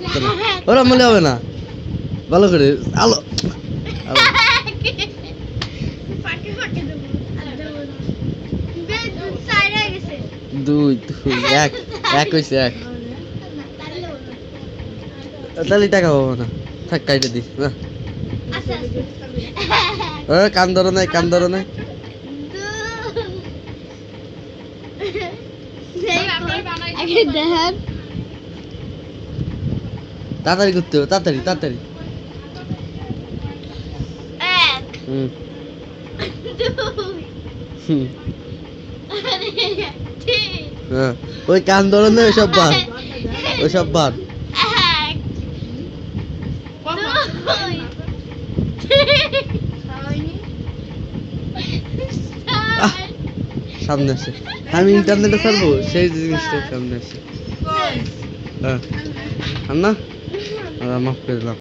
লাগতো না ওরা মনে হবে না ভালো করে আলো আলো। দুই দুই এক এক হয়েছে এক তাহলে টাকা পাবো না থাক কাইটে দিস না কান ধরো নাই কান ধরো নাই তাড়াতাড়ি করতে হবে তাড়াতাড়ি তাড়াতাড়ি হুম হুম হ্যাঁ ওই কান ধরো না ওইসব বাদ ওইসব বাদ সামনে আসে আমি ইন্টারনেটে ছাড়বো সেই জিনিসটা সামনে আসে হ্যাঁ না মাফ করে দিলাম